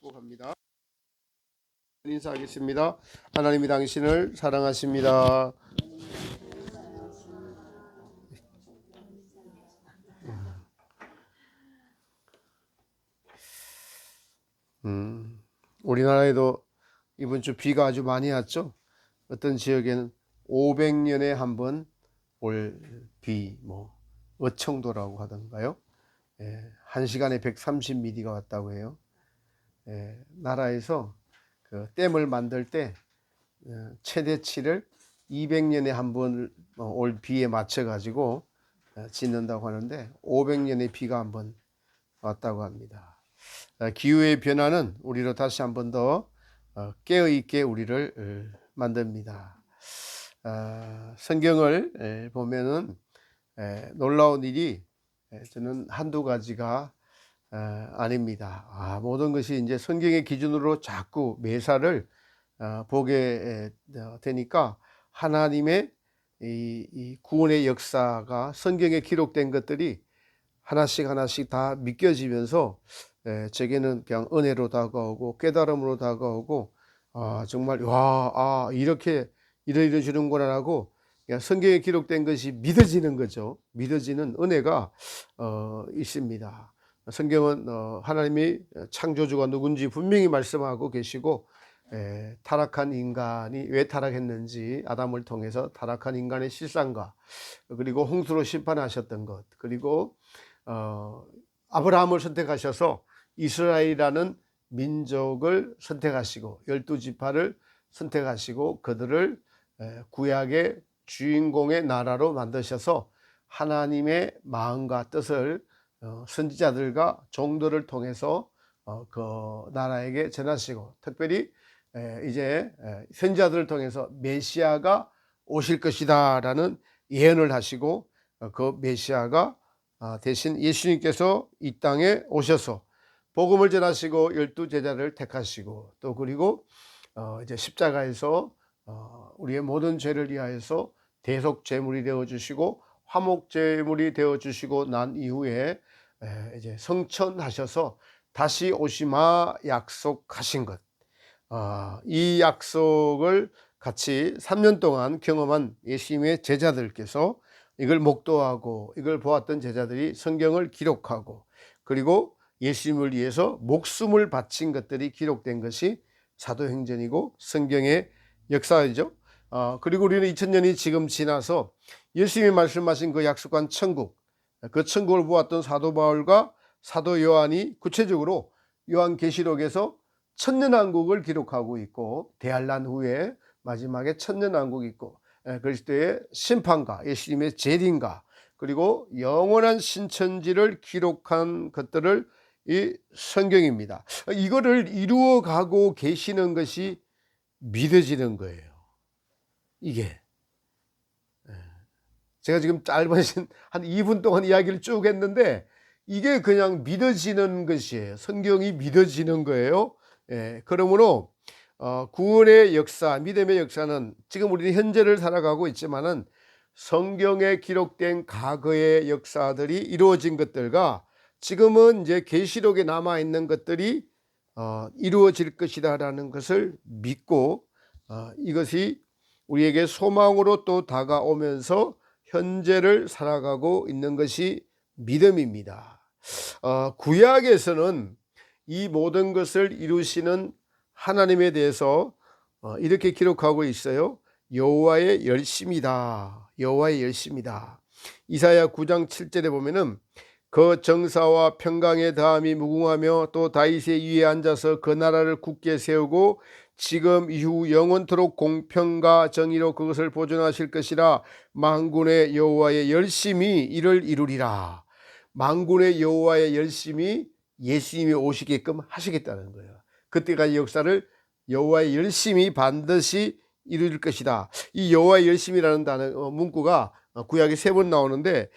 축복합니다. 인사하겠습니다. 하나님이 당신을 사랑하십니다. 우리나라에도 이번 주 비가 아주 많이 왔죠. 어떤 지역에는 500년에 한 번 올 비, 어청도라고 하던가요. 1시간에 130mm가 왔다고 해요. 나라에서 그 댐을 만들 때 최대치를 200년에 한 번 올 비에 맞춰 가지고 짓는다고 하는데 500년의 비가 한 번 왔다고 합니다. 기후의 변화는 우리로 다시 한 번 더 깨어있게 우리를 만듭니다. 성경을 보면은 놀라운 일이 저는 한두 가지가 아닙니다. 모든 것이 이제 성경의 기준으로 자꾸 매사를 보게 되니까 하나님의 이 구원의 역사가 성경에 기록된 것들이 하나씩 하나씩 다 믿겨지면서 제게는 그냥 은혜로 다가오고 깨달음으로 다가오고 정말 이렇게 이루어지는구나라고 성경에 기록된 것이 믿어지는 거죠. 믿어지는 은혜가 있습니다. 성경은 하나님이 창조주가 누군지 분명히 말씀하고 계시고 타락한 인간이 왜 타락했는지 아담을 통해서 타락한 인간의 실상과 그리고 홍수로 심판하셨던 것, 그리고 아브라함을 선택하셔서 이스라엘이라는 민족을 선택하시고 12지파를 선택하시고 그들을 구약의 주인공의 나라로 만드셔서 하나님의 마음과 뜻을 선지자들과 종들을 통해서 그 나라에게 전하시고 특별히 이제 선지자들을 통해서 메시아가 오실 것이다 라는 예언을 하시고 그 메시아가 대신 예수님께서 이 땅에 오셔서 복음을 전하시고 12제자를 택하시고 또 그리고 이제 십자가에서 우리의 모든 죄를 위하여서 대속 제물이 되어 주시고 화목 제물이 되어 주시고 난 이후에 이제 성천하셔서 다시 오시마 약속하신 것, 이 약속을 같이 3년 동안 경험한 예수님의 제자들께서 이걸 목도하고 이걸 보았던 제자들이 성경을 기록하고 그리고 예수님을 위해서 목숨을 바친 것들이 기록된 것이 사도행전이고 성경의 역사이죠. 그리고 우리는 2000년이 지금 지나서 예수님이 말씀하신 그 약속한 천국, 그 천국을 보았던 사도 바울과 사도 요한이 구체적으로 요한계시록에서 천년왕국을 기록하고 있고 대환란 후에 마지막에 천년왕국이 있고 그리스도의 심판과 예수님의 재림과 그리고 영원한 신천지를 기록한 것들을 이 성경입니다. 이거를 이루어가고 계시는 것이 믿어지는 거예요. 이게 제가 지금 짧은 한 2분 동안 이야기를 쭉 했는데 이게 그냥 믿어지는 것이에요. 성경이 믿어지는 거예요. 그러므로 구원의 역사, 믿음의 역사는 지금 우리는 현재를 살아가고 있지만은 성경에 기록된 과거의 역사들이 이루어진 것들과 지금은 이제 계시록에 남아 있는 것들이 이루어질 것이다라는 것을 믿고 이것이 우리에게 소망으로 또 다가오면서 현재를 살아가고 있는 것이 믿음입니다. 구약에서는 이 모든 것을 이루시는 하나님에 대해서 이렇게 기록하고 있어요. 여호와의 열심이다. 여호와의 열심이다. 이사야 9장 7절에 보면은 그 정사와 평강의 다함이 무궁하며 또 다윗의 위에 앉아서 그 나라를 굳게 세우고 지금 이후 영원토록 공평과 정의로 그것을 보존하실 것이라. 만군의 여호와의 열심이 이를 이루리라. 만군의 여호와의 열심이 예수님이 오시게끔 하시겠다는 거예요. 그때까지 역사를 여호와의 열심이 반드시 이룰 것이다. 이 여호와의 열심이라는 단어 문구가 구약에 3번 나오는데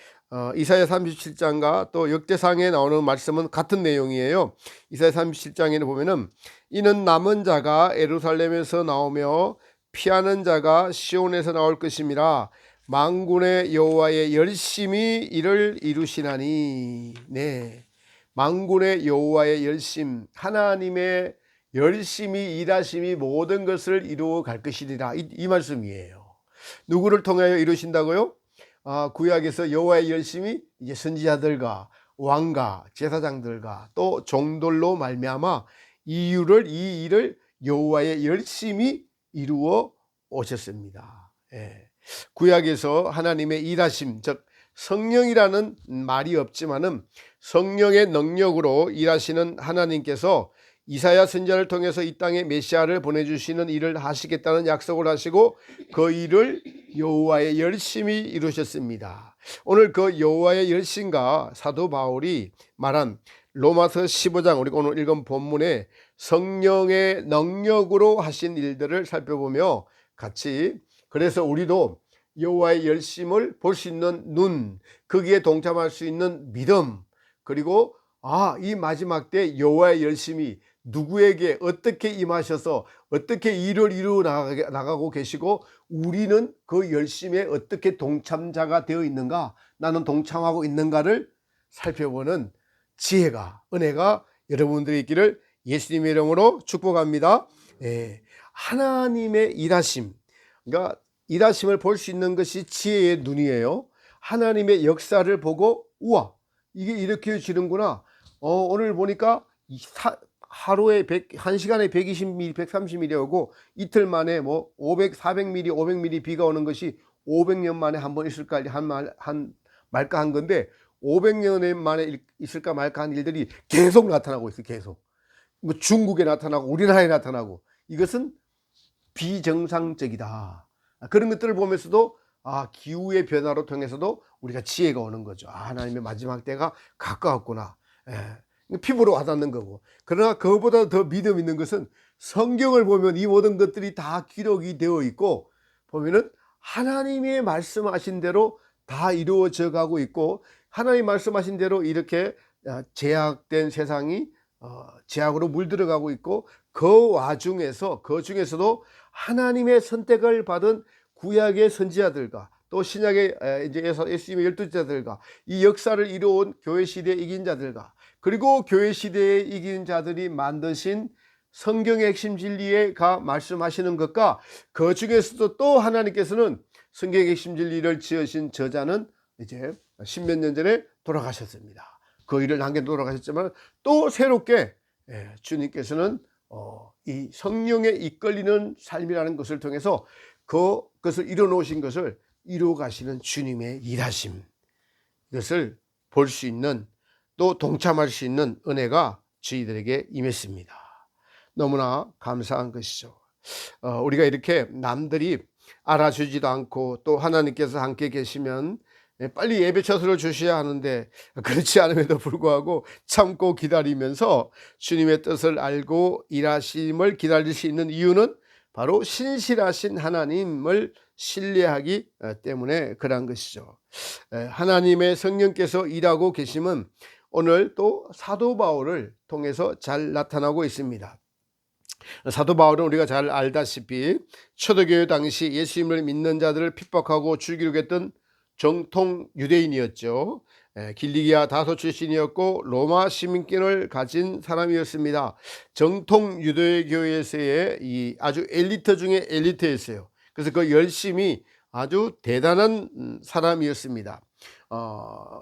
이사야 37장과 또 역대상에 나오는 말씀은 같은 내용이에요. 이사야 37장에는 보면은 이는 남은 자가 예루살렘에서 나오며 피하는 자가 시온에서 나올 것임이라. 만군의 여호와의 열심이 이를 이루시나니. 네, 만군의 여호와의 열심, 하나님의 열심히 일하심이 모든 것을 이루어 갈 것이니라. 이 말씀이에요. 누구를 통하여 이루신다고요? 구약에서 여호와의 열심이 이제 선지자들과 왕과 제사장들과 또 종들로 말미암아 이 일을 여호와의 열심히 이루어 오셨습니다. 예. 구약에서 하나님의 일하심, 즉 성령이라는 말이 없지만은 성령의 능력으로 일하시는 하나님께서 이사야 선지자를 통해서 이 땅에 메시아를 보내주시는 일을 하시겠다는 약속을 하시고 그 일을 여호와의 열심히 이루셨습니다. 오늘 그 여호와의 열심과 사도 바울이 말한 로마서 15장 우리가 오늘 읽은 본문에 성령의 능력으로 하신 일들을 살펴보며 같이, 그래서 우리도 여호와의 열심을 볼 수 있는 눈, 거기에 동참할 수 있는 믿음, 그리고 이 마지막 때 여호와의 열심이 누구에게 어떻게 임하셔서 어떻게 일을 이루어 나가고 계시고 우리는 그 열심에 어떻게 동참자가 되어 있는가, 나는 동참하고 있는가를 살펴보는 지혜가, 은혜가 여러분들이 있기를 예수님의 이름으로 축복합니다. 하나님의 일하심, 그러니까 일하심을 볼 수 있는 것이 지혜의 눈이에요. 하나님의 역사를 보고 우와, 이게 이렇게 지는구나. 오늘 보니까 하루에 1시간에 120mm, 130mm 오고 이틀 만에 500, 400mm, 500mm 비가 오는 것이 500년 만에 한 번 있을까 말까 한 건데 500년 만에 있을까 말까 한 일들이 계속 나타나고 있어요. 계속. 중국에 나타나고 우리나라에 나타나고, 이것은 비정상적이다. 그런 것들을 보면서도 기후의 변화로 통해서도 우리가 지혜가 오는 거죠. 하나님의 마지막 때가 가까웠구나. 피부로 와닿는 거고. 그러나 그것보다 더 믿음 있는 것은 성경을 보면 이 모든 것들이 다 기록이 되어 있고 보면은 하나님이 말씀하신 대로 다 이루어져 가고 있고, 하나님 말씀하신 대로 이렇게 제약된 세상이 제약으로 물들어가고 있고, 그 중에서도 하나님의 선택을 받은 구약의 선지자들과 또 신약의 이제 예수님의 12제자들과 이 역사를 이루어온 교회 시대에 이긴 자들과, 그리고 교회 시대에 이긴 자들이 만드신 성경의 핵심 진리가 말씀하시는 것과, 그 중에서도 또 하나님께서는 성경의 핵심 진리를 지으신 저자는 이제 10몇 년 전에 돌아가셨습니다. 그 일을 남겨 돌아가셨지만 또 새롭게 주님께서는 이 성령에 이끌리는 삶이라는 것을 통해서 그것을 이뤄 놓으신 것을 이루어 가시는 주님의 일하심, 이것을 볼 수 있는, 또 동참할 수 있는 은혜가 저희들에게 임했습니다. 너무나 감사한 것이죠. 우리가 이렇게 남들이 알아주지도 않고 또 하나님께서 함께 계시면 빨리 예배 처소를 주셔야 하는데, 그렇지 않음에도 불구하고 참고 기다리면서 주님의 뜻을 알고 일하심을 기다릴 수 있는 이유는 바로 신실하신 하나님을 신뢰하기 때문에 그러한 것이죠. 하나님의 성령께서 일하고 계심은 오늘 또 사도 바울을 통해서 잘 나타나고 있습니다. 사도 바울은 우리가 잘 알다시피 초대교회 당시 예수님을 믿는 자들을 핍박하고 죽이려고 했던 정통 유대인이었죠. 길리기아 다소 출신이었고 로마 시민권을 가진 사람이었습니다. 정통 유대교회에서의 이 아주 엘리트 중에 엘리트였어요. 그래서 그 열심이 아주 대단한 사람이었습니다.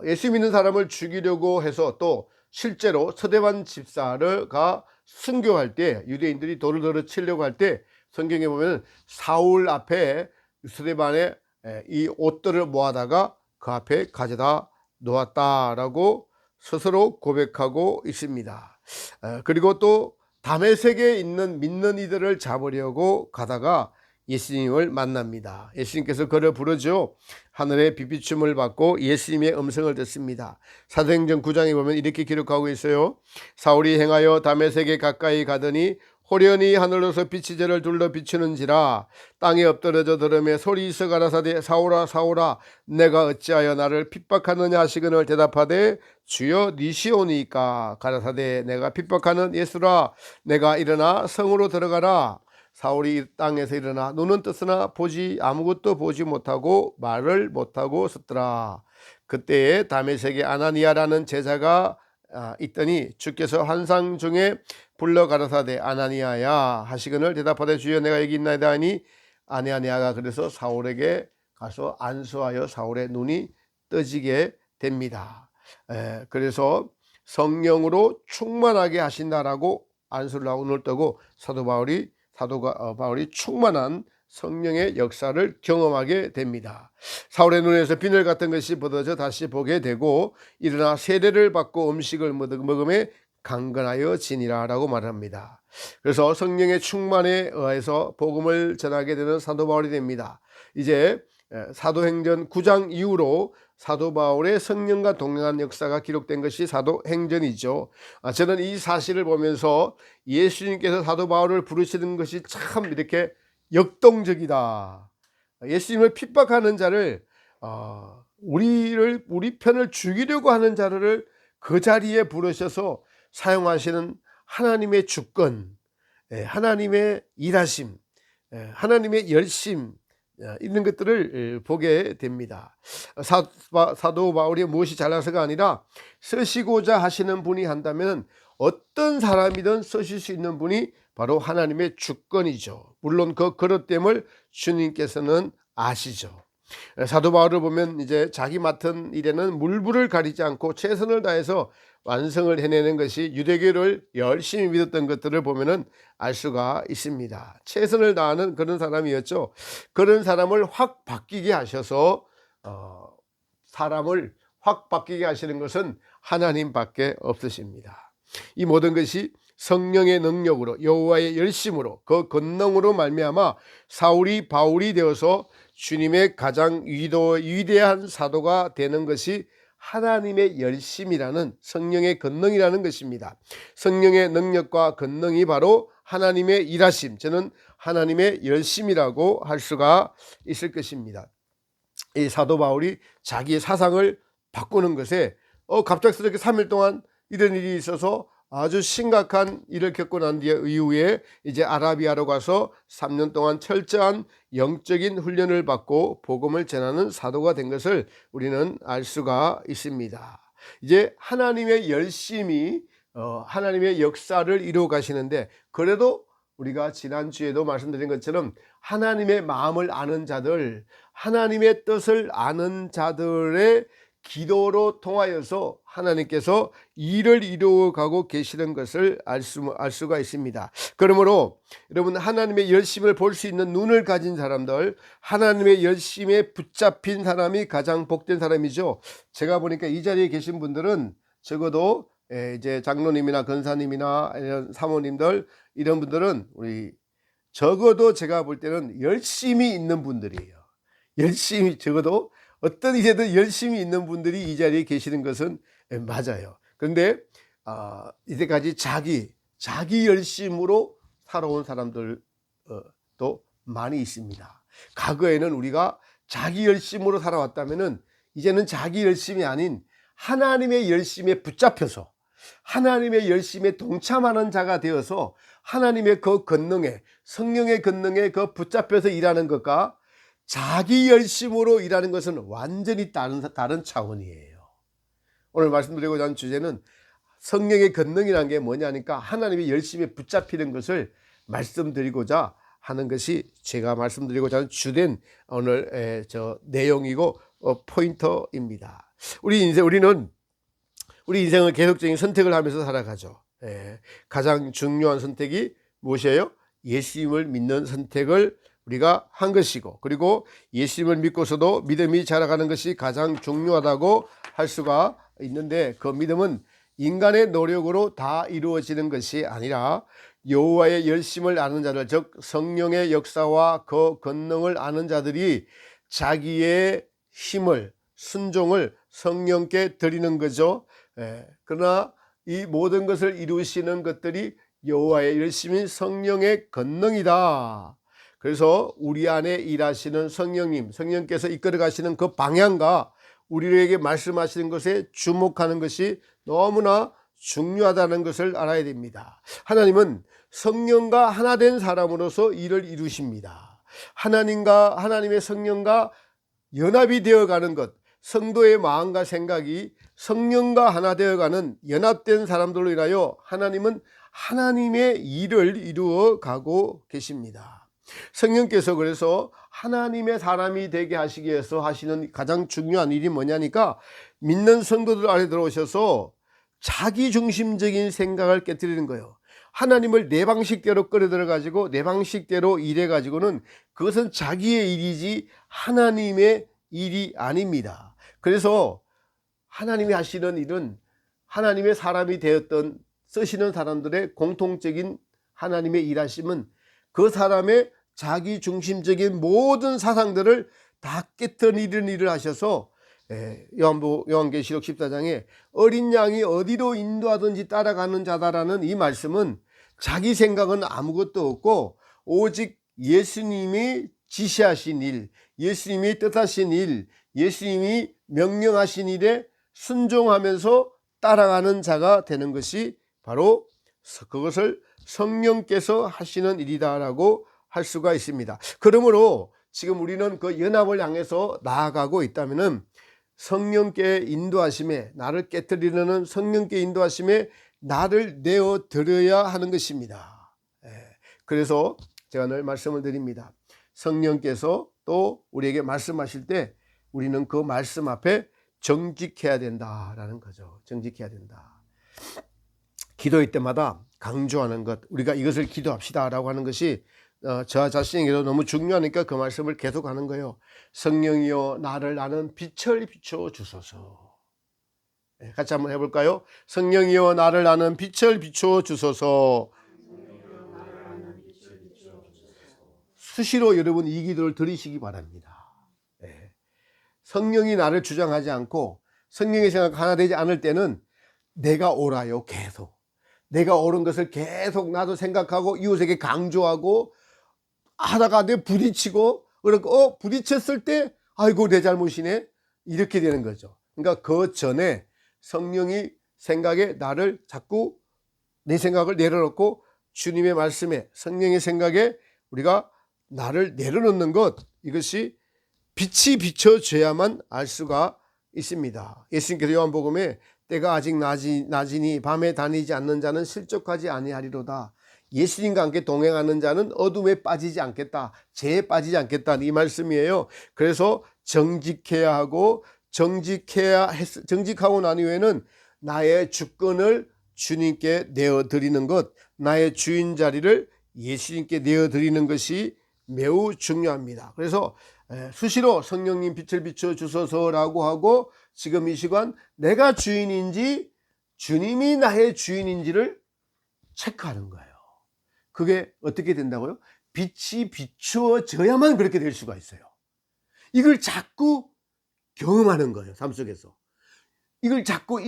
예수 믿는 사람을 죽이려고 해서 또 실제로 스데반 집사가 순교할 때, 유대인들이 돌을 들어 치려고 할 때 성경에 보면 사울 앞에 스데반의 이 옷들을 모아다가 그 앞에 가져다 놓았다라고 스스로 고백하고 있습니다. 그리고 또 다메섹에 있는 믿는 이들을 잡으려고 가다가 예수님을 만납니다. 예수님께서 그를 부르죠. 하늘의 빛비춤을 받고 예수님의 음성을 듣습니다. 사도행전 9장에 보면 이렇게 기록하고 있어요. 사울이 행하여 다메섹에 가까이 가더니 호련히 하늘로서 빛이 저를 둘러 비추는지라. 땅에 엎드러져 들으며 소리 있어 가라사대 사울아 사울아 내가 어찌하여 나를 핍박하느냐 하시거늘 대답하되 주여 니시오니까. 가라사대 내가 핍박하는 예수라. 내가 일어나 성으로 들어가라. 사울이 땅에서 일어나 눈은 떴으나 아무것도 보지 못하고 말을 못하고 섰더라. 그때에 다메섹에 아나니아라는 제자가 있더니 주께서 환상 중에 불러 가라사대 아나니아야 하시거늘 대답하되 주여 내가 여기 있나이다 하니 아나니아가 그래서 사울에게 가서 안수하여 사울의 눈이 떠지게 됩니다. 그래서 성령으로 충만하게 하신다라고 안수를 하고 눈을 뜨고 사도 바울이 충만한 성령의 역사를 경험하게 됩니다. 사울의 눈에서 비늘 같은 것이 벗어져 다시 보게 되고 일어나 세례를 받고 음식을 먹음에 강건하여 지니라 라고 말합니다. 그래서 성령의 충만에 의해서 복음을 전하게 되는 사도 바울이 됩니다. 이제 사도행전 9장 이후로 사도 바울의 성령과 동행한 역사가 기록된 것이 사도행전이죠. 저는 이 사실을 보면서 예수님께서 사도 바울을 부르시는 것이 참 이렇게 역동적이다. 예수님을 핍박하는 자를 우리 편을 죽이려고 하는 자를 그 자리에 부르셔서 사용하시는 하나님의 주권, 하나님의 일하심, 하나님의 열심, 이런 것들을 보게 됩니다. 사도 바울이 무엇이 잘나서가 아니라 쓰시고자 하시는 분이 한다면 어떤 사람이든 쓰실 수 있는 분이 바로 하나님의 주권이죠. 물론 그 그릇됨을 주님께서는 아시죠. 사도 바울을 보면 이제 자기 맡은 일에는 물불을 가리지 않고 최선을 다해서 완성을 해내는 것이 유대교를 열심히 믿었던 것들을 보면은 알 수가 있습니다. 최선을 다하는 그런 사람이었죠. 그런 사람을 확 바뀌게 하셔서 사람을 확 바뀌게 하시는 것은 하나님밖에 없으십니다. 이 모든 것이 성령의 능력으로 여호와의 열심으로 그 권능으로 말미암아 사울이 바울이 되어서 주님의 가장 위대한 사도가 되는 것이 하나님의 열심이라는 성령의 권능이라는 것입니다. 성령의 능력과 권능이 바로 하나님의 일하심, 저는 하나님의 열심이라고 할 수가 있을 것입니다. 이 사도 바울이 자기의 사상을 바꾸는 것에 갑작스럽게 3일 동안 이런 일이 있어서 아주 심각한 일을 겪고 난 이후에 이제 아라비아로 가서 3년 동안 철저한 영적인 훈련을 받고 복음을 전하는 사도가 된 것을 우리는 알 수가 있습니다. 이제 하나님의 열심이 하나님의 역사를 이루어 가시는데, 그래도 우리가 지난주에도 말씀드린 것처럼 하나님의 마음을 아는 자들, 하나님의 뜻을 아는 자들의 기도로 통하여서 하나님께서 일을 이루어가고 계시는 것을 알 수가 있습니다. 그러므로 여러분, 하나님의 열심을 볼 수 있는 눈을 가진 사람들, 하나님의 열심에 붙잡힌 사람이 가장 복된 사람이죠. 제가 보니까 이 자리에 계신 분들은 적어도 이제 장로님이나 권사님이나 이런 사모님들, 이런 분들은 우리 적어도 제가 볼 때는 열심히 있는 분들이에요. 열심히, 적어도 어떤 일에도 열심히 있는 분들이 이 자리에 계시는 것은 맞아요. 그런데 이때까지 자기 열심으로 살아온 사람들도 많이 있습니다. 과거에는 우리가 자기 열심으로 살아왔다면은 이제는 자기 열심이 아닌 하나님의 열심에 붙잡혀서 하나님의 열심에 동참하는 자가 되어서 하나님의 그 권능에, 성령의 권능에 그 붙잡혀서 일하는 것과 자기 열심으로 일하는 것은 완전히 다른 차원이에요. 오늘 말씀드리고자 하는 주제는 성령의 권능이라는 게 뭐냐니까 하나님의 열심에 붙잡히는 것을 말씀드리고자 하는 것이 제가 말씀드리고자 하는 주된 오늘 내용이고 포인터입니다. 우리는 우리 인생을 계속적인 선택을 하면서 살아가죠. 가장 중요한 선택이 무엇이에요? 예수님을 믿는 선택을 우리가 한 것이고, 그리고 예수님을 믿고서도 믿음이 자라가는 것이 가장 중요하다고 할 수가 있는데, 그 믿음은 인간의 노력으로 다 이루어지는 것이 아니라 여호와의 열심을 아는 자들, 즉 성령의 역사와 그 권능을 아는 자들이 자기의 힘을, 순종을 성령께 드리는 거죠. 그러나 이 모든 것을 이루시는 것들이 여호와의 열심인 성령의 권능이다. 그래서 우리 안에 일하시는 성령께서 이끌어 가시는 그 방향과 우리에게 말씀하시는 것에 주목하는 것이 너무나 중요하다는 것을 알아야 됩니다. 하나님은 성령과 하나 된 사람으로서 일을 이루십니다. 하나님의 성령과 연합이 되어가는 것, 성도의 마음과 생각이 성령과 하나 되어가는 연합된 사람들로 인하여 하나님은 하나님의 일을 이루어 가고 계십니다. 성령께서 그래서 하나님의 사람이 되게 하시기 위해서 하시는 가장 중요한 일이 뭐냐니까 믿는 성도들 안에 들어오셔서 자기중심적인 생각을 깨뜨리는 거예요. 하나님을 내 방식대로 끌어들여 가지고 내 방식대로 일해 가지고는 그것은 자기의 일이지 하나님의 일이 아닙니다. 그래서 하나님이 하시는 일은 하나님의 사람이 되었던 쓰시는 사람들의 공통적인 하나님의 일하심은 그 사람의 자기중심적인 모든 사상들을 다 깨뜨리는 일을 하셔서 요한계시록 14장에 어린 양이 어디로 인도하든지 따라가는 자다라는 이 말씀은 자기 생각은 아무것도 없고 오직 예수님이 지시하신 일, 예수님이 뜻하신 일, 예수님이 명령하신 일에 순종하면서 따라가는 자가 되는 것이 바로 그것을 성령께서 하시는 일이다라고 할 수가 있습니다. 그러므로 지금 우리는 그 연합을 향해서 나아가고 있다면은 성령께 인도하심에, 나를 깨뜨리려는 성령께 인도하심에 나를 내어 드려야 하는 것입니다. 그래서 제가 늘 말씀을 드립니다. 성령께서 또 우리에게 말씀하실 때 우리는 그 말씀 앞에 정직해야 된다라는 거죠. 정직해야 된다. 기도할 때마다 강조하는 것, 우리가 이것을 기도합시다라고 하는 것이 저 자신에게도 너무 중요하니까 그 말씀을 계속하는 거예요. 성령이여 나를 아는 빛을 비춰 주소서. 같이 한번 해볼까요? 성령이여 나를 아는 빛을 비춰 주소서. 수시로 여러분 이 기도를 드리시기 바랍니다. 성령이 나를 주장하지 않고 성령의 생각 하나 되지 않을 때는 내가 옳아요. 계속 내가 옳은 것을 계속 나도 생각하고 이웃에게 강조하고 하다가 내 부딪히고 그러고 부딪혔을 때 아이고 내 잘못이네 이렇게 되는 거죠. 그러니까 그 전에 성령이 생각에 나를 자꾸 내 생각을 내려놓고 주님의 말씀에 성령의 생각에 우리가 나를 내려놓는 것, 이것이 빛이 비춰져야만 알 수가 있습니다. 예수님께서 요한복음에 때가 아직 낮이니 밤에 다니지 않는 자는 실족하지 아니하리로다. 예수님과 함께 동행하는 자는 어둠에 빠지지 않겠다, 죄에 빠지지 않겠다, 이 말씀이에요. 그래서 정직해야 하고 정직하고 난 이후에는 나의 주권을 주님께 내어드리는 것, 나의 주인 자리를 예수님께 내어드리는 것이 매우 중요합니다. 그래서 수시로 성령님 빛을 비춰 주소서라고 하고 지금 이 시간 내가 주인인지 주님이 나의 주인인지를 체크하는 거예요. 그게 어떻게 된다고요? 빛이 비추어져야만 그렇게 될 수가 있어요. 이걸 자꾸 경험하는 거예요. 삶 속에서. 이걸 자꾸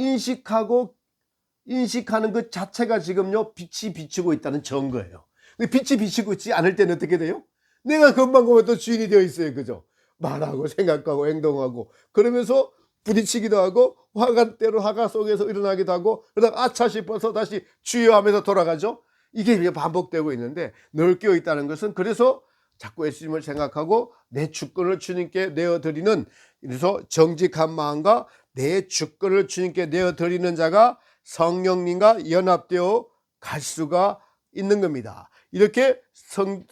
인식하는 것 자체가 지금요 빛이 비추고 있다는 증거예요. 빛이 비추고 있지 않을 때는 어떻게 돼요? 내가 금방 보면 또 주인이 되어 있어요. 그죠? 말하고 생각하고 행동하고 그러면서 부딪히기도 하고 화가 속에서 일어나기도 하고 그러다가 아차 싶어서 다시 주여 하면서 돌아가죠. 이게 반복되고 있는데 늘 깨어 있다는 것은 그래서 자꾸 예수님을 생각하고 내 주권을 주님께 내어드리는, 그래서 정직한 마음과 내 주권을 주님께 내어드리는 자가 성령님과 연합되어 갈 수가 있는 겁니다. 이렇게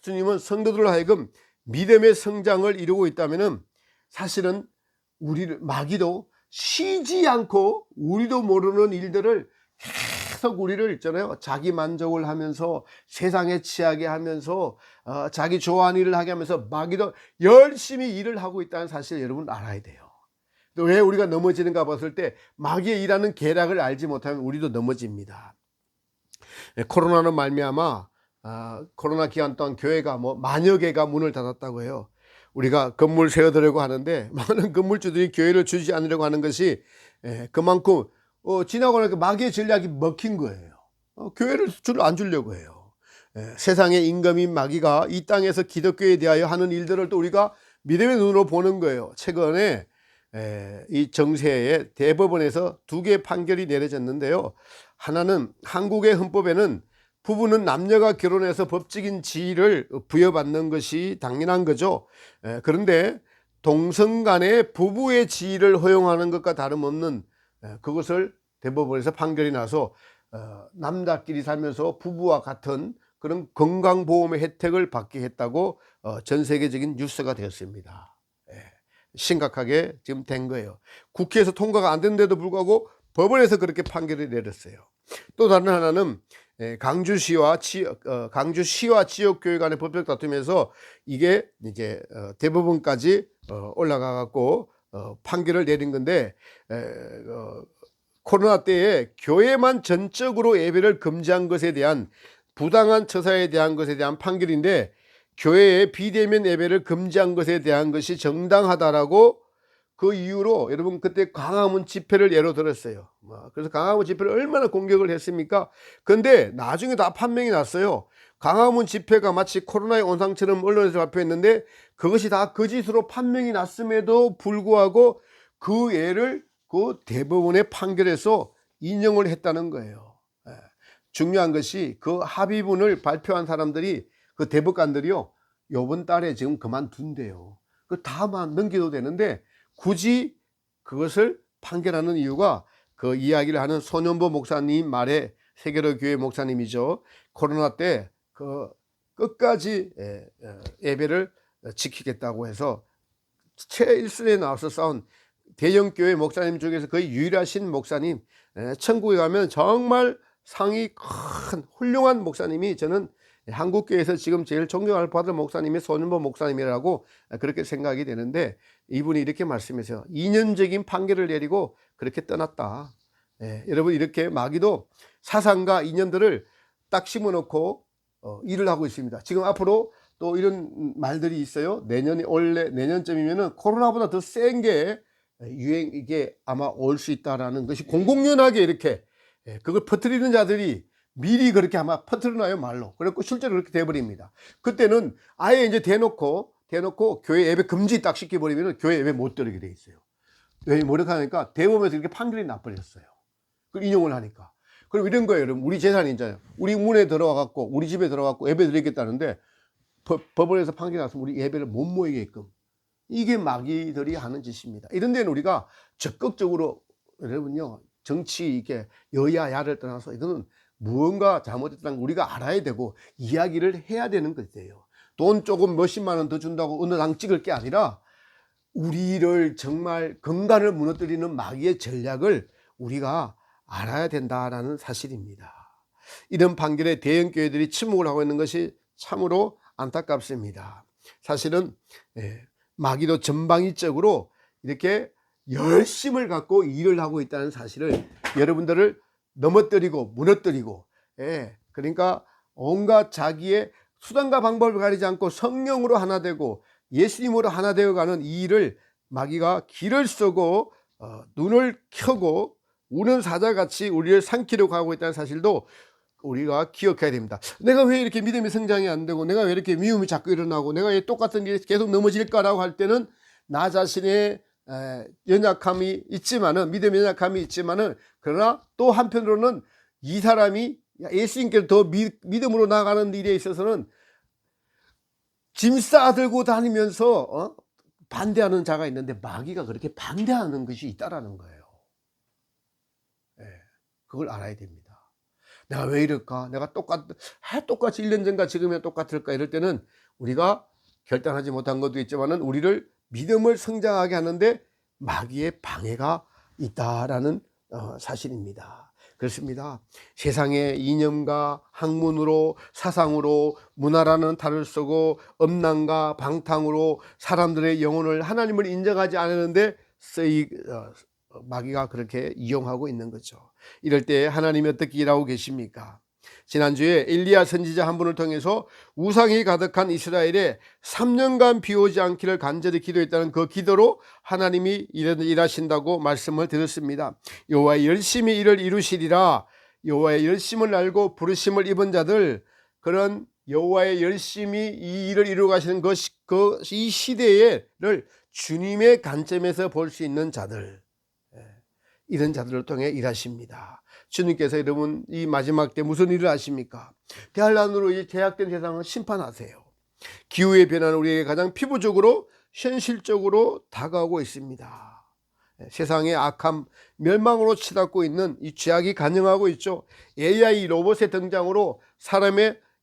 주님은 성도들로 하여금 믿음의 성장을 이루고 있다면 사실은 마귀도 쉬지 않고 우리도 모르는 일들을 계속 우리를 있잖아요. 자기 만족을 하면서 세상에 취하게 하면서 자기 좋아하는 일을 하게 하면서 마귀도 열심히 일을 하고 있다는 사실을 여러분 알아야 돼요. 또 왜 우리가 넘어지는가 봤을 때 마귀의 일하는 계략을 알지 못하면 우리도 넘어집니다. 코로나는 말미암아 코로나 기간 동안 교회가 만여 개가 문을 닫았다고 해요. 우리가 건물 세워드리려고 하는데 많은 건물주들이 교회를 주지 않으려고 하는 것이 그만큼 지나고 나니까 마귀의 전략이 먹힌 거예요. 교회를 안 주려고 해요. 세상의 임금인 마귀가 이 땅에서 기독교에 대하여 하는 일들을 또 우리가 믿음의 눈으로 보는 거예요. 최근에 이 정세에 대법원에서 2개의 판결이 내려졌는데요. 하나는 한국의 헌법에는 부부는 남녀가 결혼해서 법적인 지위를 부여받는 것이 당연한 거죠. 그런데 동성 간의 부부의 지위를 허용하는 것과 다름없는 그것을 대법원에서 판결이 나서 남자끼리 살면서 부부와 같은 그런 건강보험의 혜택을 받게 했다고 전 세계적인 뉴스가 되었습니다. 예, 심각하게 지금 된 거예요. 국회에서 통과가 안 됐는데도 불구하고 법원에서 그렇게 판결을 내렸어요. 또 다른 하나는 강주시와 지역교회 간의 법적 다툼에서 이게 이제 대법원까지 올라가 갖고 판결을 내린 건데, 코로나 때에 교회만 전적으로 예배를 금지한 것에 대한 부당한 처사에 대한 것에 대한 판결인데, 교회의 비대면 예배를 금지한 것에 대한 것이 정당하다라고 그 이유로 여러분 그때 광화문 집회를 예로 들었어요. 그래서 광화문 집회를 얼마나 공격을 했습니까? 근데 나중에 다 판명이 났어요. 광화문 집회가 마치 코로나의 온상처럼 언론에서 발표했는데 그것이 다 거짓으로 판명이 났음에도 불구하고 그 예를 그 대법원의 판결에서 인용을 했다는 거예요. 중요한 것이 그 합의문을 발표한 사람들이, 그 대법관들이요, 요번 달에 지금 그만둔대요. 그 다만 넘겨도 되는데 굳이 그것을 판결하는 이유가, 그 이야기를 하는 손연보 목사님 말에, 세계로 교회 목사님이죠, 코로나 때 그 끝까지 예배를 지키겠다고 해서 최일선에 나와서 싸운 대형교회 목사님 중에서 거의 유일하신 목사님, 천국에 가면 정말 상이 큰 훌륭한 목사님이, 저는 한국교회에서 지금 제일 존경을 받을 목사님이 손윤보 목사님이라고 그렇게 생각이 되는데, 이분이 이렇게 말씀하세요. 이념적인 판결을 내리고 그렇게 떠났다. 여러분, 이렇게 마귀도 사상과 이념들을 딱 심어놓고 일을 하고 있습니다. 지금 앞으로 또 이런 말들이 있어요. 내년쯤이면은 코로나보다 더 센 게 이게 아마 올 수 있다라는 것이 공공연하게 이렇게 그걸 퍼뜨리는 자들이 미리 그렇게 아마 퍼뜨려놔요, 말로. 그래갖고 실제로 그렇게 돼버립니다. 그때는 아예 이제 대놓고 교회 예배 금지 딱 시켜버리면 교회 예배 못 드리게 돼 있어요. 왜 모르니까 대법원에서 이렇게 판결이 나버렸어요. 그걸 인용을 하니까. 그럼 이런 거예요, 여러분. 우리 재산이잖아요. 우리 문에 들어와갖고, 우리 집에 들어와갖고 예배 드리겠다는데 법원에서 판결이 나서 우리 예배를 못 모이게끔. 이게 마귀들이 하는 짓입니다. 이런 데는 우리가 적극적으로, 여러분요, 정치 이게 여야 야를 떠나서 이거는 무언가 잘못했다는 걸 우리가 알아야 되고 이야기를 해야 되는 것이에요. 돈 조금 몇십만 원 더 준다고 어느 당 찍을 게 아니라 우리를 정말 근간을 무너뜨리는 마귀의 전략을 우리가 알아야 된다라는 사실입니다. 이런 판결에 대형교회들이 침묵을 하고 있는 것이 참으로 안타깝습니다. 사실은 마귀도 전방위적으로 이렇게 열심을 갖고 일을 하고 있다는 사실을 여러분들을 넘어뜨리고 무너뜨리고, 그러니까 온갖 자기의 수단과 방법을 가리지 않고 성령으로 하나 되고 예수님으로 하나 되어가는 이 일을 마귀가 길을 쓰고 눈을 켜고 우는 사자같이 우리를 삼키려고 하고 있다는 사실도 우리가 기억해야 됩니다. 내가 왜 이렇게 믿음의 성장이 안 되고, 내가 왜 이렇게 미움이 자꾸 일어나고, 내가 왜 똑같은 일이 계속 넘어질까라고 할 때는 나 자신의 연약함이 있지만은, 믿음의 연약함이 있지만은, 그러나 또 한편으로는 이 사람이 예수님께서 더 믿음으로 나가는 일에 있어서는 짐 싸들고 다니면서 반대하는 자가 있는데, 마귀가 그렇게 반대하는 것이 있다라는 거예요. 그걸 알아야 됩니다. 내가 왜 이럴까? 내가 똑같이 1년 전과 지금이 똑같을까? 이럴 때는 우리가 결단하지 못한 것도 있지만은 우리를 믿음을 성장하게 하는데 마귀의 방해가 있다라는 사실입니다. 그렇습니다. 세상의 이념과 학문으로, 사상으로, 문화라는 탈을 쓰고 엄난과 방탕으로 사람들의 영혼을, 하나님을 인정하지 않았는데 마귀가 그렇게 이용하고 있는 거죠. 이럴 때 하나님이 어떻게 일하고 계십니까? 지난주에 엘리야 선지자 한 분을 통해서 우상이 가득한 이스라엘에 3년간 비 오지 않기를 간절히 기도했다는 그 기도로 하나님이 일하신다고 말씀을 드렸습니다. 여호와의 열심히 일을 이루시리라. 여호와의 열심을 알고 부르심을 입은 자들, 그런 여호와의 열심히 이 일을 이루어 가시는 이 시대를 주님의 관점에서 볼 수 있는 자들, 이런 자들을 통해 일하십니다. 주님께서 여러분 이 마지막 때 무슨 일을 하십니까? 대환란으로 이 제약된 세상을 심판하세요. 기후의 변화는 우리에게 가장 피부적으로 현실적으로 다가오고 있습니다. 세상의 악함, 멸망으로 치닫고 있는 이 죄악이 간영하고 있죠. AI 로봇의 등장으로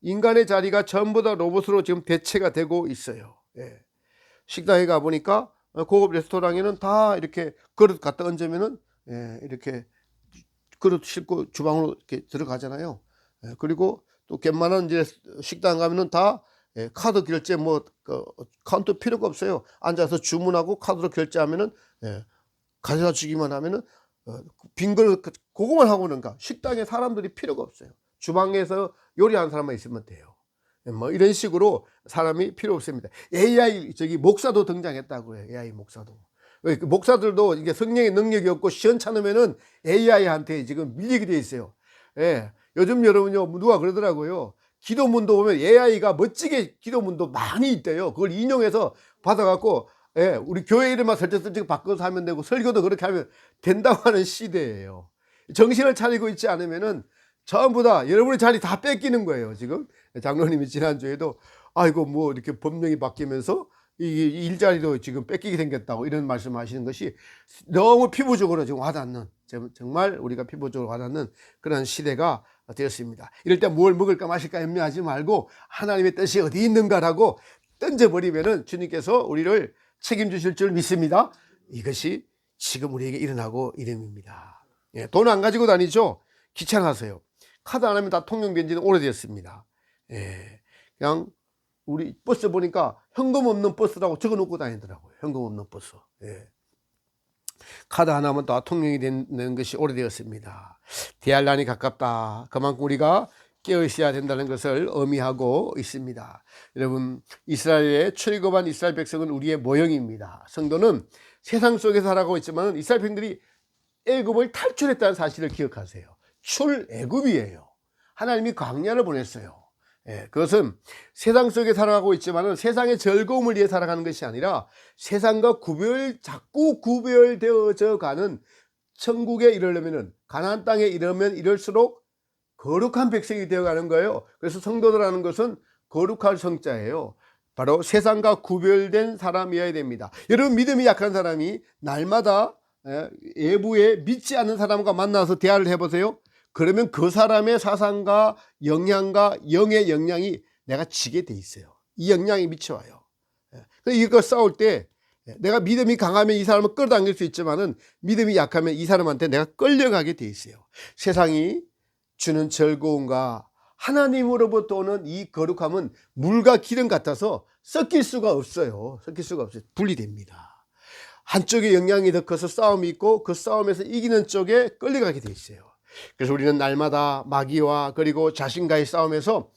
인간의 자리가 전부 다 로봇으로 지금 대체가 되고 있어요. 식당에 가보니까 고급 레스토랑에는 다 이렇게 그릇 갖다 얹으면은 이렇게 그릇 싣고 주방으로 이렇게 들어가잖아요. 그리고 또 웬만한 이제 식당 가면은 다 카드 결제 카운터 필요가 없어요. 앉아서 주문하고 카드로 결제하면은 가져다 주기만 하면은 빈 그릇 그거만 하고는 식당에 사람들이 필요가 없어요. 주방에서 요리하는 사람만 있으면 돼요. 뭐 이런 식으로 사람이 필요 없습니다. AI 목사도 등장했다고 해요. AI 목사도. 목사들도 이게 성령의 능력이 없고 시원찮으면은 AI한테 지금 밀리게 돼 있어요. 요즘 여러분요, 누가 그러더라고요. 기도문도 보면 AI가 멋지게 기도문도 많이 있대요. 그걸 인용해서 받아갖고, 우리 교회 이름만 설정 바꿔서 하면 되고, 설교도 그렇게 하면 된다고 하는 시대예요. 정신을 차리고 있지 않으면은 전부 다 여러분의 자리 다 뺏기는 거예요. 지금 장로님이 지난주에도 뭐 이렇게 법령이 바뀌면서 이 일자리도 지금 뺏기게 생겼다고 이런 말씀하시는 것이 너무 피부적으로 지금 와닿는, 정말 우리가 피부적으로 와닿는 그런 시대가 되었습니다. 이럴 때 뭘 먹을까 마실까 염려하지 말고 하나님의 뜻이 어디 있는가라고 던져버리면은 주님께서 우리를 책임지실 줄 믿습니다. 이것이 지금 우리에게 일어나고 이름입니다. 돈 안 가지고 다니죠? 귀찮아서요. 카드 안 하면 다 통용된 지는 오래되었습니다. 그냥 우리 버스 보니까 현금 없는 버스라고 적어 놓고 다니더라고요. 현금 없는 버스. 카드 하나면 다 통용이 되는 것이 오래되었습니다. 대환란이 가깝다. 그만큼 우리가 깨어 있어야 된다는 것을 의미하고 있습니다. 여러분, 이스라엘에 출애굽한 이스라엘 백성은 우리의 모형입니다. 성도는 세상 속에서 살아가고 있지만 이스라엘 백성들이 애굽을 탈출했다는 사실을 기억하세요. 출애굽이에요. 하나님이 광야를 보냈어요. 그것은 세상 속에 살아가고 있지만 세상의 즐거움을 위해 살아가는 것이 아니라 세상과 자꾸 구별되어져 가는 천국에 이르려면은, 가나안 땅에 이르면 이럴수록 거룩한 백성이 되어가는 거예요. 그래서 성도들하는 것은 거룩할 성자예요. 바로 세상과 구별된 사람이어야 됩니다. 여러분, 믿음이 약한 사람이 날마다 외부에 믿지 않는 사람과 만나서 대화를 해보세요. 그러면 그 사람의 사상과 영향과 영의 영향이 내가 지게 돼 있어요. 이 영향이 미쳐와요. 이거 싸울 때 내가 믿음이 강하면 이 사람을 끌어당길 수 있지만은 믿음이 약하면 이 사람한테 내가 끌려가게 돼 있어요. 세상이 주는 즐거움과 하나님으로부터 오는 이 거룩함은 물과 기름 같아서 섞일 수가 없어요. 분리됩니다. 한쪽에 영향이 더 커서 싸움이 있고 그 싸움에서 이기는 쪽에 끌려가게 돼 있어요. 그래서 우리는 날마다 마귀와 그리고 자신과의 싸움에서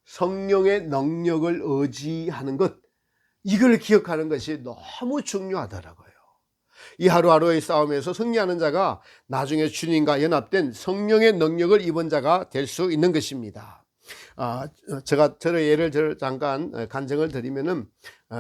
성령의 능력을 의지하는 것, 이걸 기억하는 것이 너무 중요하더라고요. 이 하루하루의 싸움에서 승리하는 자가 나중에 주님과 연합된 성령의 능력을 입은 자가 될 수 있는 것입니다. 저의 예를 잠깐 간증을 드리면은,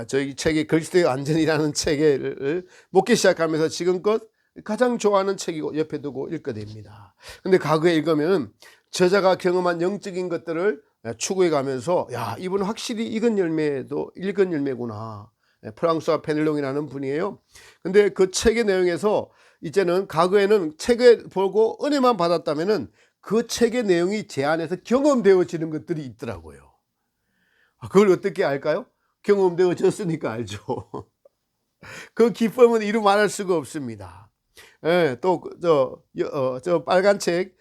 저희 책이 그리스도의 안전이라는 책을 목회 시작하면서 지금껏 가장 좋아하는 책이고 옆에 두고 읽게 됩니다. 근데 과거에 읽으면 저자가 경험한 영적인 것들을 추구해 가면서, 이분은 확실히 익은 열매구나. 프랑스와 페넬롱이라는 분이에요. 근데 그 책의 내용에서 이제는, 과거에는 책을 보고 은혜만 받았다면은 그 책의 내용이 제 안에서 경험되어지는 것들이 있더라고요. 그걸 어떻게 알까요? 경험되어졌으니까 알죠. 그 기쁨은 이루 말할 수가 없습니다. 또 저 빨간 책,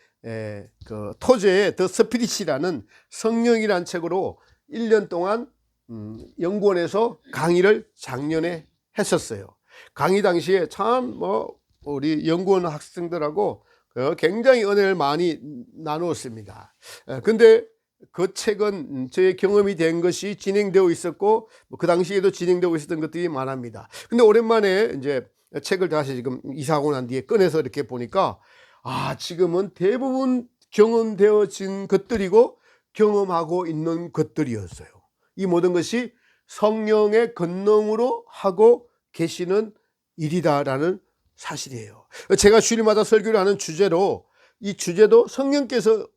그 토제의 더 스피릿이라는 성령이라는 책으로 1년 동안 연구원에서 강의를 작년에 했었어요. 강의 당시에 참 우리 연구원 학생들하고 굉장히 은혜를 많이 나누었습니다. 근데 그 책은 저의 경험이 된 것이 진행되어 있었고, 그 당시에도 진행되고 있었던 것들이 많습니다. 근데 오랜만에 이제 책을 다시 지금 이사하고 난 뒤에 꺼내서 이렇게 보니까, 지금은 대부분 경험되어진 것들이고 경험하고 있는 것들이었어요. 이 모든 것이 성령의 권능으로 하고 계시는 일이다라는 사실이에요. 제가 주일마다 설교를 하는 주제로, 이 주제도 성령께서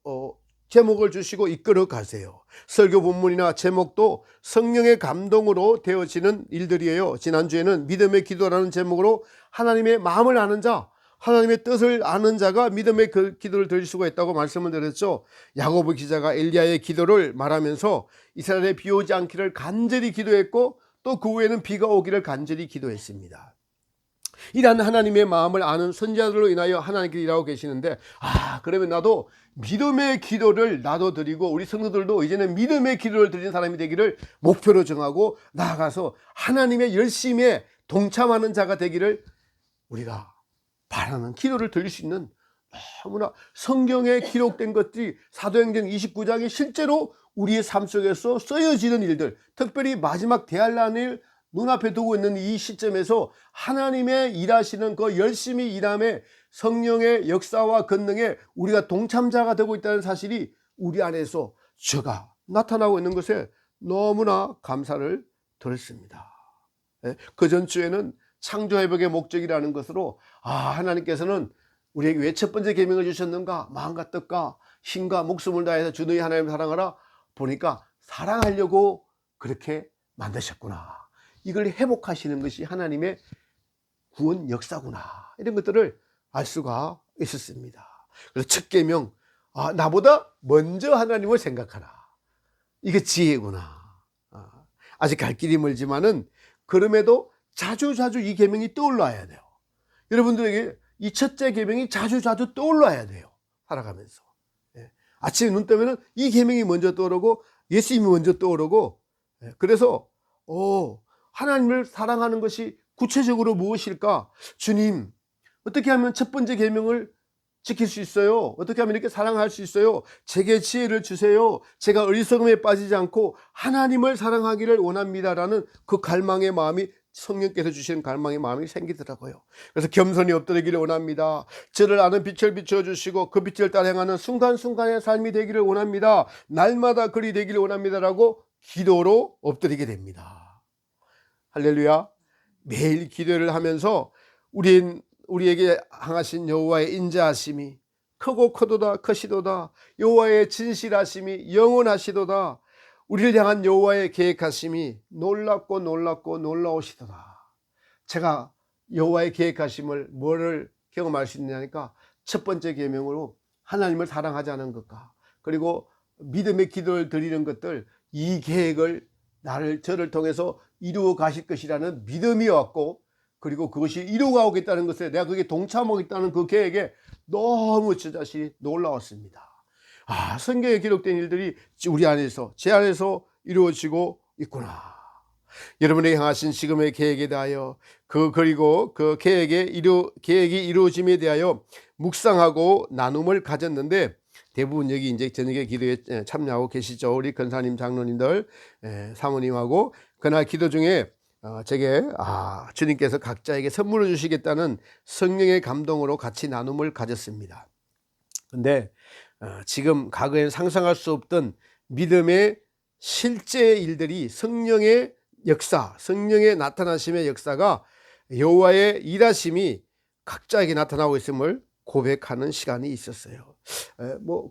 제목을 주시고 이끌어 가세요. 설교 본문이나 제목도 성령의 감동으로 되어지는 일들이에요. 지난주에는 믿음의 기도라는 제목으로 하나님의 마음을 아는 자, 하나님의 뜻을 아는 자가 믿음의 그 기도를 드릴 수가 있다고 말씀을 드렸죠. 야고보 기자가 엘리야의 기도를 말하면서 이스라엘에 비 오지 않기를 간절히 기도했고 또 그 후에는 비가 오기를 간절히 기도했습니다. 이런 하나님의 마음을 아는 선지자들로 인하여 하나님께서 일하고 계시는데, 그러면 나도 믿음의 기도를 나도 드리고 우리 성도들도 이제는 믿음의 기도를 드리는 사람이 되기를 목표로 정하고 나아가서 하나님의 열심에 동참하는 자가 되기를 우리가 바라는 기도를 드릴 수 있는, 너무나 성경에 기록된 것들이 사도행전 29장에 실제로 우리의 삶 속에서 쓰여지는 일들, 특별히 마지막 대환란을 눈앞에 두고 있는 이 시점에서 하나님의 일하시는 그 열심히 일함에 성령의 역사와 권능에 우리가 동참자가 되고 있다는 사실이 우리 안에서 죄가 나타나고 있는 것에 너무나 감사를 드렸습니다. 그 전주에는 창조회복의 목적이라는 것으로 하나님께서는 우리에게 왜 첫 번째 계명을 주셨는가? 마음과 뜻과 힘과 목숨을 다해서 주 너희 하나님을 사랑하라. 보니까 사랑하려고 그렇게 만드셨구나. 이걸 회복하시는 것이 하나님의 구원 역사구나. 이런 것들을 알 수가 있었습니다. 그래서 첫 계명, 나보다 먼저 하나님을 생각하라. 이게 지혜구나. 아직 갈 길이 멀지만은 그럼에도 자주자주 이 계명이 떠올라야 돼요. 여러분들에게 이 첫째 계명이 자주자주 떠올라야 돼요. 살아가면서. 아침에 눈 뜨면은 이 계명이 먼저 떠오르고 예수님이 먼저 떠오르고, 그래서 하나님을 사랑하는 것이 구체적으로 무엇일까? 주님, 어떻게 하면 첫 번째 계명을 지킬 수 있어요? 어떻게 하면 이렇게 사랑할 수 있어요? 제게 지혜를 주세요. 제가 어리석음에 빠지지 않고 하나님을 사랑하기를 원합니다라는 그 갈망의 마음이, 성령께서 주시는 갈망의 마음이 생기더라고요. 그래서 겸손히 엎드리기를 원합니다. 저를 아는 빛을 비춰주시고 그 빛을 따라 행하는 순간순간의 삶이 되기를 원합니다. 날마다 그리 되기를 원합니다라고 기도로 엎드리게 됩니다. 할렐루야. 매일 기도를 하면서 우리에게 향하신 여호와의 인자하심이 크고 크도다 크시도다, 여호와의 진실하심이 영원하시도다, 우리를 향한 여호와의 계획하심이 놀랍고 놀랍고 놀라우시도다. 제가 여호와의 계획하심을 뭐를 경험할 수 있느냐니까, 첫 번째 계명으로 하나님을 사랑하자는 것과 그리고 믿음의 기도를 드리는 것들, 이 계획을 저를 통해서 이루어 가실 것이라는 믿음이 왔고, 그리고 그것이 이루어가고 있다는 것에 내가 그게 동참하고 있다는 그 계획에 너무 저 자신이 놀라웠습니다. 성경에 기록된 일들이 우리 안에서, 제 안에서 이루어지고 있구나. 여러분에게 향하신 지금의 계획에 대하여 그리고 그 계획이 이루어짐에 대하여 묵상하고 나눔을 가졌는데, 대부분 여기 이제 저녁에 기도에 참여하고 계시죠. 우리 권사님, 장로님들, 사모님하고 그날 기도 중에 제게 주님께서 각자에게 선물을 주시겠다는 성령의 감동으로 같이 나눔을 가졌습니다. 근데 지금 과거에 상상할 수 없던 믿음의 실제 일들이, 성령의 역사, 성령의 나타나심의 역사가, 여호와의 일하심이 각자에게 나타나고 있음을 고백하는 시간이 있었어요.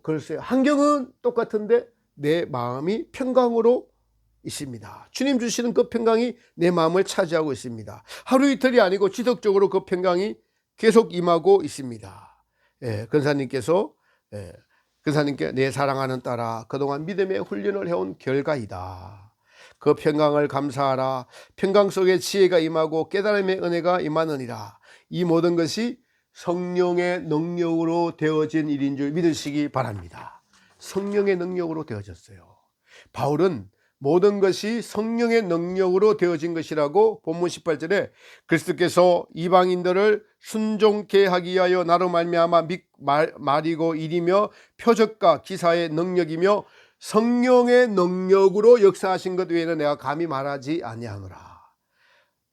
글쎄요, 환경은 똑같은데 내 마음이 평강으로 있습니다. 주님 주시는 그 평강이 내 마음을 차지하고 있습니다. 하루 이틀이 아니고 지속적으로 그 평강이 계속 임하고 있습니다. 근사님께 내 사랑하는 딸아, 그동안 믿음의 훈련을 해온 결과이다. 그 평강을 감사하라. 평강 속에 지혜가 임하고 깨달음의 은혜가 임하느니라. 이 모든 것이 성령의 능력으로 되어진 일인 줄 믿으시기 바랍니다. 성령의 능력으로 되어졌어요. 바울은 모든 것이 성령의 능력으로 되어진 것이라고 본문 18절에 그리스도께서 이방인들을 순종케 하기 위하여 나로 말미암아 말이고 일이며 표적과 기사의 능력이며 성령의 능력으로 역사하신 것 외에는 내가 감히 말하지 아니하노라.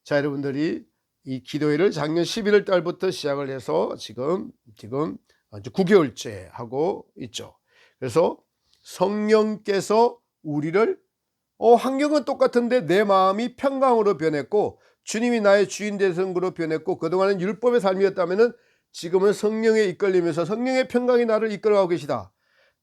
자, 여러분들이 이 기도회를 작년 11월 달부터 시작을 해서 지금 9개월째 하고 있죠. 그래서 성령께서 우리를 환경은 똑같은데 내 마음이 평강으로 변했고 주님이 나의 주인 되신 것으로 변했고, 그동안은 율법의 삶이었다면 지금은 성령에 이끌리면서 성령의 평강이 나를 이끌어가고 계시다.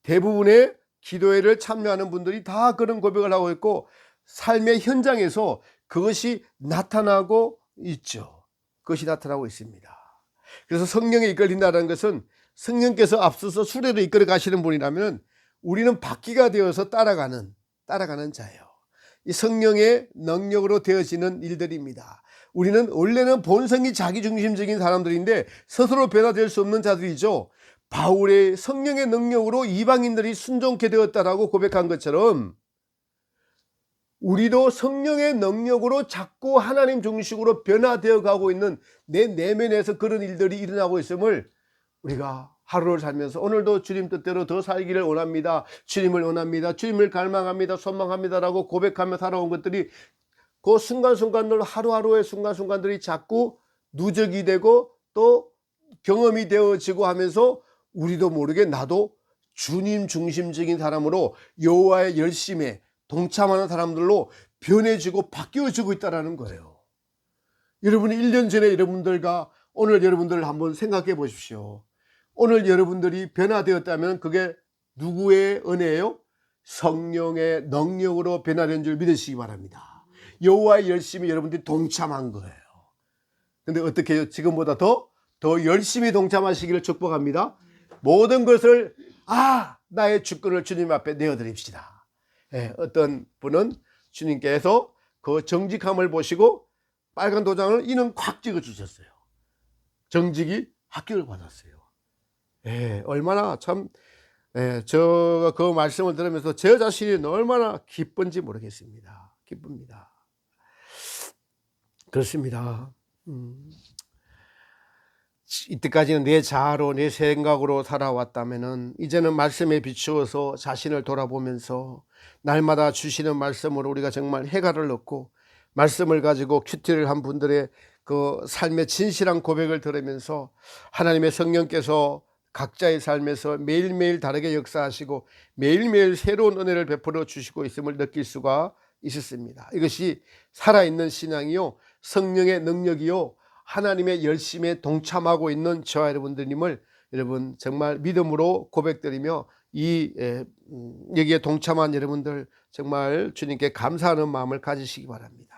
대부분의 기도회를 참여하는 분들이 다 그런 고백을 하고 있고 삶의 현장에서 그것이 나타나고 있죠. 그것이 나타나고 있습니다. 그래서 성령에 이끌린다는 것은 성령께서 앞서서 수레로 이끌어 가시는 분이라면 우리는 바퀴가 되어서 따라가는 자예요. 이 성령의 능력으로 되어지는 일들입니다. 우리는 원래는 본성이 자기중심적인 사람들인데 스스로 변화될 수 없는 자들이죠. 바울의 성령의 능력으로 이방인들이 순종케 되었다라고 고백한 것처럼 우리도 성령의 능력으로 자꾸 하나님 중심으로 변화되어 가고 있는 내 내면에서 그런 일들이 일어나고 있음을 우리가 하루를 살면서 오늘도 주님 뜻대로 더 살기를 원합니다. 주님을 원합니다. 주님을 갈망합니다. 소망합니다라고 고백하며 살아온 것들이 그 순간순간들 하루하루의 순간순간들이 자꾸 누적이 되고 또 경험이 되어지고 하면서 우리도 모르게 나도 주님 중심적인 사람으로 여호와의 열심에 동참하는 사람들로 변해지고 바뀌어지고 있다는 거예요. 여러분이 1년 전에 여러분들과 오늘 여러분들을 한번 생각해 보십시오. 오늘 여러분들이 변화되었다면 그게 누구의 은혜예요? 성령의 능력으로 변화된 줄 믿으시기 바랍니다. 여호와의 열심히 여러분들이 동참한 거예요. 근데 어떻게 해요? 지금보다 더 열심히 동참하시기를 축복합니다. 모든 것을 나의 주권을 주님 앞에 내어드립시다. 어떤 분은 주님께서 그 정직함을 보시고 빨간 도장을 이는 콱 찍어 주셨어요. 정직이 합격을 받았어요. 얼마나 참 제가 그 말씀을 들으면서 제 자신이 얼마나 기쁜지 모르겠습니다. 기쁩니다. 그렇습니다. 이때까지는 내 자아로 내 생각으로 살아왔다면은 이제는 말씀에 비추어서 자신을 돌아보면서 날마다 주시는 말씀으로 우리가 정말 해가를 얻고 말씀을 가지고 큐티를 한 분들의 그 삶의 진실한 고백을 들으면서 하나님의 성령께서 각자의 삶에서 매일매일 다르게 역사하시고 매일매일 새로운 은혜를 베풀어 주시고 있음을 느낄 수가 있었습니다. 이것이 살아있는 신앙이요, 성령의 능력이요, 하나님의 열심에 동참하고 있는 저와 여러분들님을 여러분 정말 믿음으로 고백드리며 여기에 동참한 여러분들 정말 주님께 감사하는 마음을 가지시기 바랍니다.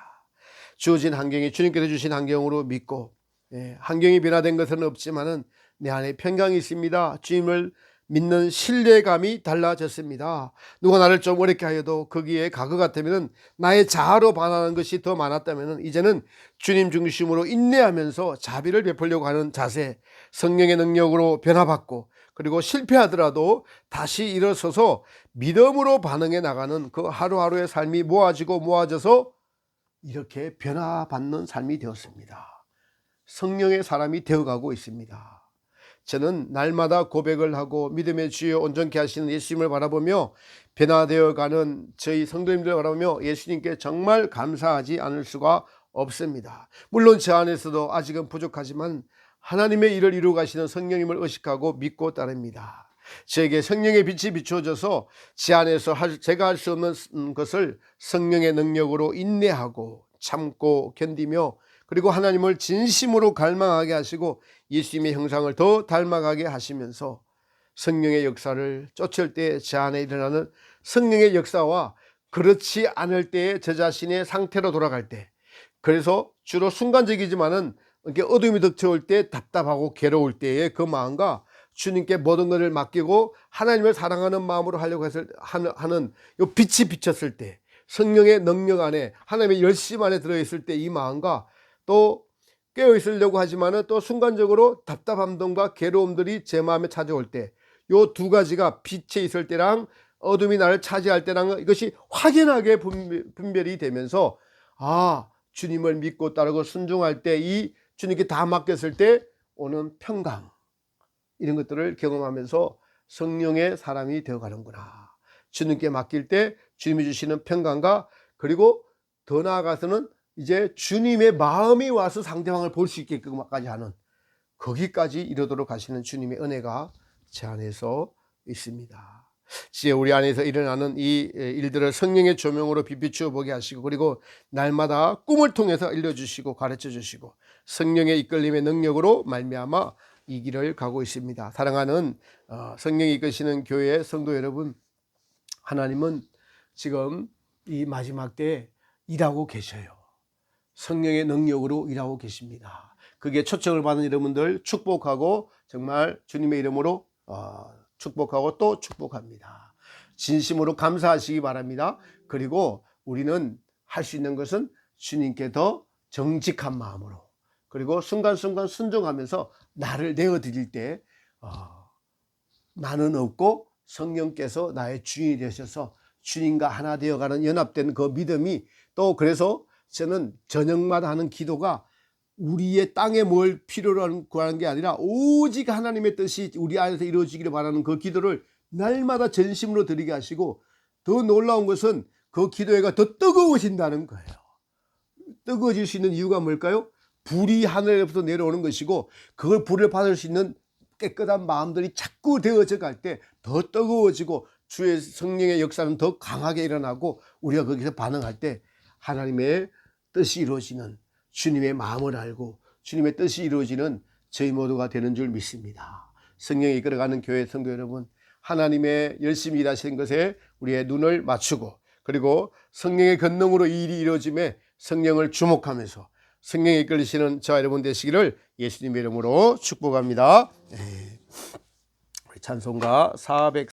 주어진 환경이 주님께서 주신 환경으로 믿고 환경이 변화된 것은 없지만은 내 안에 평강이 있습니다. 주님을 믿는 신뢰감이 달라졌습니다. 누가 나를 좀 어렵게 하여도 거기에 가그 같으면 나의 자아로 반하는 것이 더 많았다면 이제는 주님 중심으로 인내하면서 자비를 베풀려고 하는 자세, 성령의 능력으로 변화받고 그리고 실패하더라도 다시 일어서서 믿음으로 반응해 나가는 그 하루하루의 삶이 모아져서 이렇게 변화받는 삶이 되었습니다. 성령의 사람이 되어가고 있습니다. 저는 날마다 고백을 하고 믿음의 주여 온전케 하시는 예수님을 바라보며 변화되어가는 저희 성도님들을 바라보며 예수님께 정말 감사하지 않을 수가 없습니다. 물론 저 안에서도 아직은 부족하지만 하나님의 일을 이루어 가시는 성령님을 의식하고 믿고 따릅니다. 저에게 성령의 빛이 비추어져서 제 안에서 제가 할 수 없는 것을 성령의 능력으로 인내하고 참고 견디며 그리고 하나님을 진심으로 갈망하게 하시고 예수님의 형상을 더 닮아가게 하시면서 성령의 역사를 쫓을 때 제 안에 일어나는 성령의 역사와 그렇지 않을 때의 저 자신의 상태로 돌아갈 때, 그래서 주로 순간적이지만은 이렇게 어둠이 덮쳐올 때 답답하고 괴로울 때의 그 마음과 주님께 모든 것을 맡기고 하나님을 사랑하는 마음으로 하려고 하는 이 빛이 비쳤을 때, 성령의 능력 안에 하나님의 열심 안에 들어있을 때 이 마음과 또 깨어있으려고 하지만은 또 순간적으로 답답함과 괴로움들이 제 마음에 찾아올 때, 요 두 가지가 빛에 있을 때랑 어둠이 나를 차지할 때랑 이것이 확연하게 분별이 되면서 주님을 믿고 따르고 순종할 때 이 주님께 다 맡겼을 때 오는 평강, 이런 것들을 경험하면서 성령의 사람이 되어가는구나. 주님께 맡길 때 주님이 주시는 평강과 그리고 더 나아가서는 이제 주님의 마음이 와서 상대방을 볼 수 있게까지 하는 거기까지 이르도록 하시는 주님의 은혜가 제 안에서 있습니다. 지혜 우리 안에서 일어나는 이 일들을 성령의 조명으로 비추어 보게 하시고 그리고 날마다 꿈을 통해서 알려주시고 가르쳐 주시고 성령의 이끌림의 능력으로 말미암아 이 길을 가고 있습니다. 사랑하는 성령이 이끄시는 교회 성도 여러분, 하나님은 지금 이 마지막 때에 일하고 계셔요. 성령의 능력으로 일하고 계십니다. 그게 초청을 받은 여러분들 축복하고 정말 주님의 이름으로 축복하고 또 축복합니다. 진심으로 감사하시기 바랍니다. 그리고 우리는 할 수 있는 것은 주님께 더 정직한 마음으로, 그리고 순간순간 순종하면서 나를 내어드릴 때 나는 없고 성령께서 나의 주인이 되셔서 주님과 하나 되어가는 연합된 그 믿음이, 또 그래서 저는 저녁마다 하는 기도가 우리의 땅에 뭘 필요로 구하는 게 아니라 오직 하나님의 뜻이 우리 안에서 이루어지기를 바라는 그 기도를 날마다 전심으로 드리게 하시고, 더 놀라운 것은 그 기도회가 더 뜨거워진다는 거예요. 뜨거워질 수 있는 이유가 뭘까요? 불이 하늘에부터 내려오는 것이고, 그걸 불을 받을 수 있는 깨끗한 마음들이 자꾸 되어져 갈 때 더 뜨거워지고 주의 성령의 역사는 더 강하게 일어나고, 우리가 거기서 반응할 때 하나님의 뜻이 이루어지는, 주님의 마음을 알고 주님의 뜻이 이루어지는 저희 모두가 되는 줄 믿습니다. 성령이 이끌어가는 교회 성도 여러분, 하나님의 열심히 일하시는 것에 우리의 눈을 맞추고, 그리고 성령의 권능으로 이 일이 이루어짐에 성령을 주목하면서 성령이 이끌리시는 저와 여러분 되시기를 예수님의 이름으로 축복합니다. 찬송가 400